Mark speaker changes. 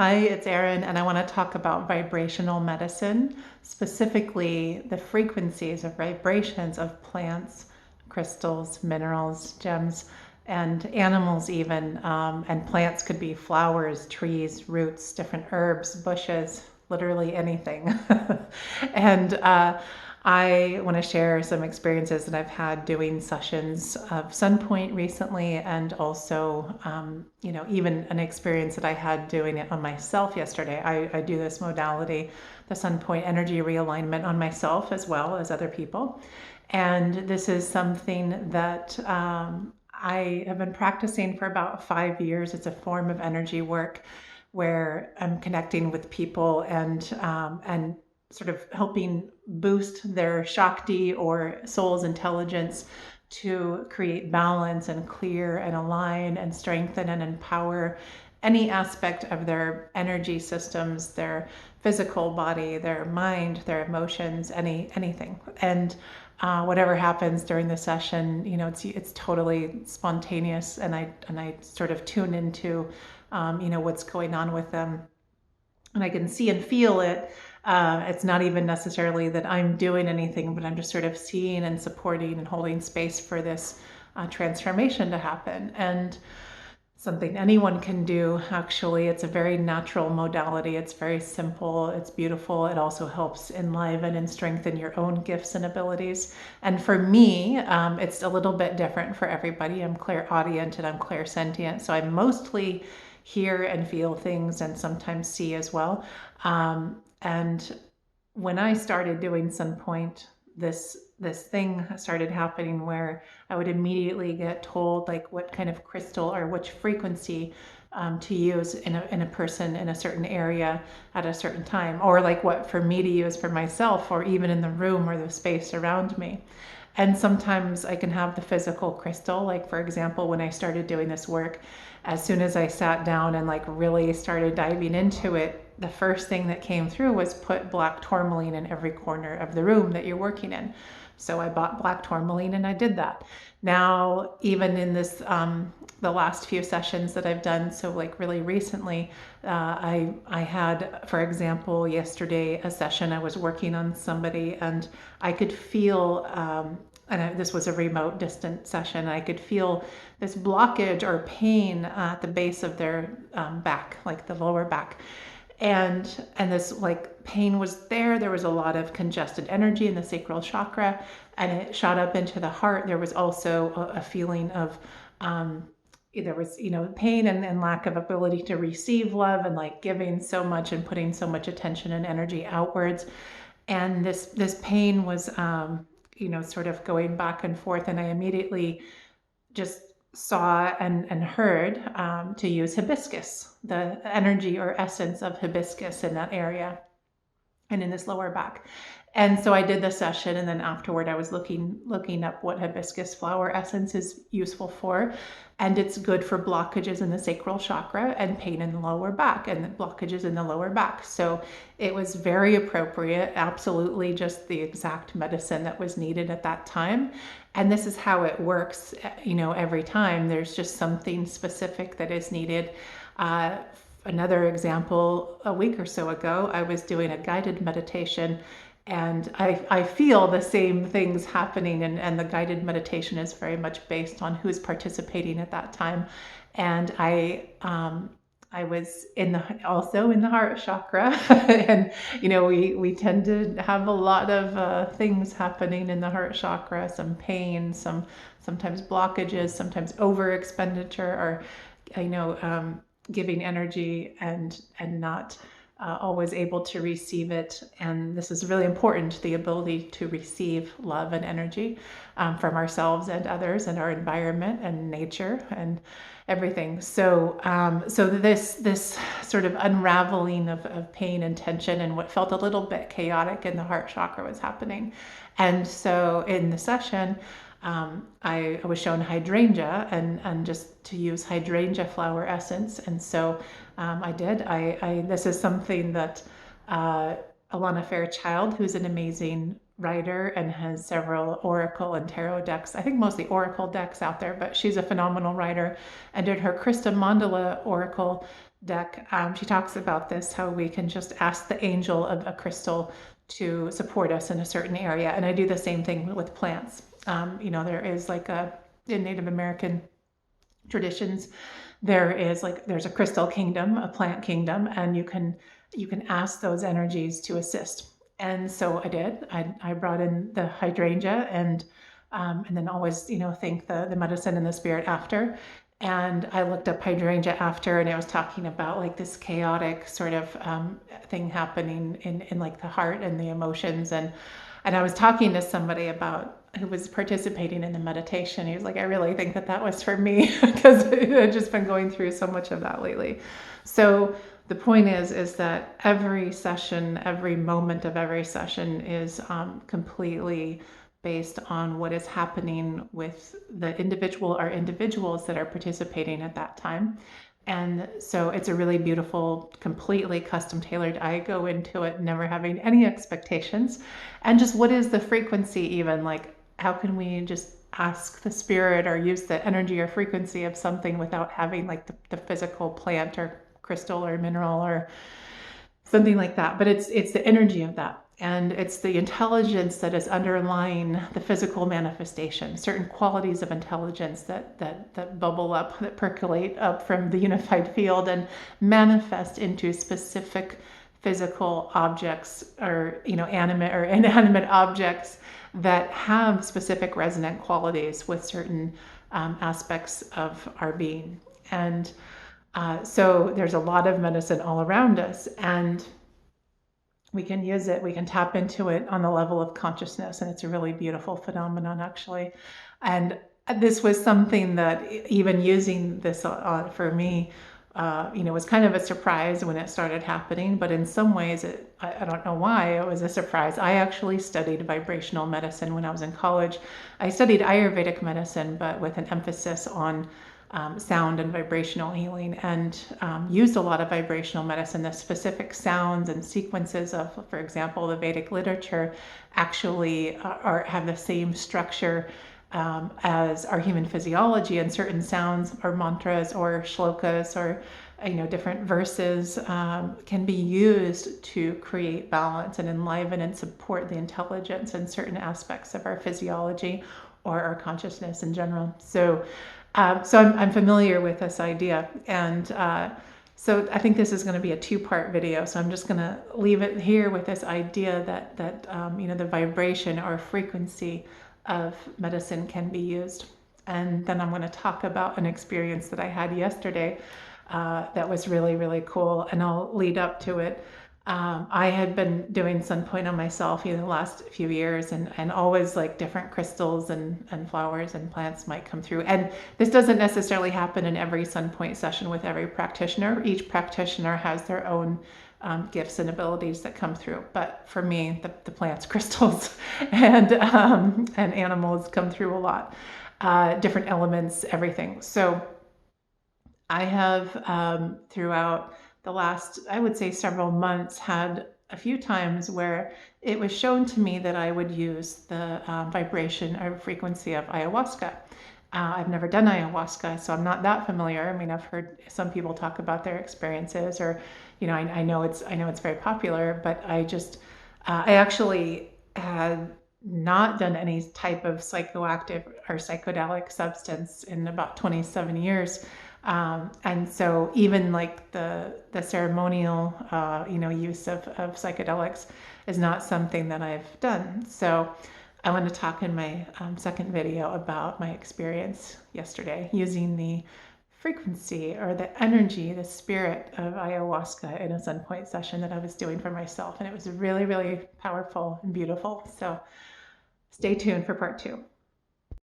Speaker 1: Hi, it's Erin, and I want to talk about vibrational medicine, specifically the frequencies of vibrations of plants, crystals, minerals, gems, and animals, even. And plants could be flowers, trees, roots, different herbs, bushes, literally anything. and I want to share some experiences that I've had doing sessions of Sunpoint recently, and also, even an experience that I had doing it on myself yesterday. I do this modality, the Sunpoint energy realignment, on myself as well as other people. And this is something that I have been practicing for about 5 years. It's a form of energy work where I'm connecting with people and sort of helping boost their Shakti or soul's intelligence to create balance and clear and align and strengthen and empower any aspect of their energy systems, their physical body, their mind, their emotions, anything. And whatever happens during the session, it's totally spontaneous, and I sort of tune into what's going on with them, and I can see and feel it. It's not even necessarily that I'm doing anything, but I'm just sort of seeing and supporting and holding space for this transformation to happen. And something anyone can do, actually. It's a very natural modality. It's very simple. It's beautiful. It also helps enliven and strengthen your own gifts and abilities. And for me, it's a little bit different for everybody. I'm clairaudient and I'm clairsentient. So I mostly hear and feel things and sometimes see as well. And when I started doing Sunpoint, this thing started happening where I would immediately get told like what kind of crystal or which frequency to use in a person in a certain area at a certain time, or like what for me to use for myself, or even in the room or the space around me. And sometimes I can have the physical crystal, like for example, when I started doing this work, as soon as I sat down and like really started diving into it, the first thing that came through was put black tourmaline in every corner of the room that you're working in. So I bought black tourmaline and I did that. Now, even in this, the last few sessions that I've done, so like really recently, I had, for example, yesterday a session I was working on somebody, and I could feel, this was a remote, distant session. I could feel this blockage or pain at the base of their back, like the lower back. And this like pain was there. There was a lot of congested energy in the sacral chakra, and it shot up into the heart. There was also a feeling of there was pain and lack of ability to receive love, and like giving so much and putting so much attention and energy outwards. And this pain was sort of going back and forth, and I immediately just saw and heard to use hibiscus, the energy or essence of hibiscus in that area and in this lower back. And so I did the session, and then afterward I was looking up what hibiscus flower essence is useful for. And it's good for blockages in the sacral chakra and pain in the lower back and blockages in the lower back. So it was very appropriate, absolutely just the exact medicine that was needed at that time. And this is how it works, every time. There's just something specific that is needed. Another example, a week or so ago, I was doing a guided meditation, and I feel the same things happening, and the guided meditation is very much based on who's participating at that time. And I was also in the heart chakra, and we tend to have a lot of things happening in the heart chakra, some pain, sometimes blockages, sometimes over expenditure, or giving energy and not always able to receive it. And this is really important, the ability to receive love and energy from ourselves and others and our environment and nature and everything. So this sort of unraveling of pain and tension and what felt a little bit chaotic in the heart chakra was happening. And so in the session, I was shown hydrangea and just to use hydrangea flower essence. And so I did. This is something that Alana Fairchild, who's an amazing writer and has several oracle and tarot decks. I think mostly oracle decks out there, but she's a phenomenal writer. And in her Krista Mandala oracle deck, she talks about this, how we can just ask the angel of a crystal to support us in a certain area. And I do the same thing with plants. There is like in Native American traditions, there's a crystal kingdom, a plant kingdom, and you can ask those energies to assist. And so I did. I brought in the hydrangea and then always, thank the medicine and the spirit after. And I looked up hydrangea after, and it was talking about like this chaotic sort of thing happening in like the heart and the emotions. And I was talking to somebody who was participating in the meditation. He was like, I really think that was for me because I've just been going through so much of that lately. So the point is that every session, every moment of every session is completely based on what is happening with the individual or individuals that are participating at that time. And so it's a really beautiful, completely custom tailored. I go into it never having any expectations. And just what is the frequency even? Like, how can we just ask the spirit or use the energy or frequency of something without having like the physical plant or crystal or mineral or something like that? But it's the energy of that. And it's the intelligence that is underlying the physical manifestation, certain qualities of intelligence that bubble up, that percolate up from the unified field and manifest into specific physical objects or, animate or inanimate objects that have specific resonant qualities with certain aspects of our being. And so there's a lot of medicine all around us, and we can use it, we can tap into it on the level of consciousness, and it's a really beautiful phenomenon, actually. And this was something that even using this for me, was kind of a surprise when it started happening, but in some ways, I don't know why it was a surprise. I actually studied vibrational medicine when I was in college. I studied Ayurvedic medicine, but with an emphasis on sound and vibrational healing, and used a lot of vibrational medicine. The specific sounds and sequences of, for example, the Vedic literature actually have the same structure as our human physiology, and certain sounds or mantras or shlokas or different verses can be used to create balance and enliven and support the intelligence in certain aspects of our physiology or our consciousness in general. So I'm familiar with this idea, and so I think this is going to be a two-part video. So I'm just going to leave it here with this idea that the vibration or frequency of medicine can be used, and then I'm going to talk about an experience that I had yesterday that was really, really cool, and I'll lead up to it. I had been doing sun point on myself the last few years, and always like different crystals and flowers and plants might come through. And this doesn't necessarily happen in every sun point session with every practitioner. Each practitioner has their own gifts and abilities that come through. But for me, the plants, crystals, and animals come through a lot. Different elements, everything. So I have throughout the last, I would say, several months, had a few times where it was shown to me that I would use the vibration or frequency of ayahuasca. I've never done ayahuasca, so I'm not that familiar. I mean, I've heard some people talk about their experiences, or I know it's very popular, but I actually had not done any type of psychoactive or psychedelic substance in about 27 years. And so even like the ceremonial, use of psychedelics is not something that I've done. So I want to talk in my second video about my experience yesterday using the frequency or the energy, the spirit of ayahuasca in a sun point session that I was doing for myself. And it was really, really powerful and beautiful. So stay tuned for part 2.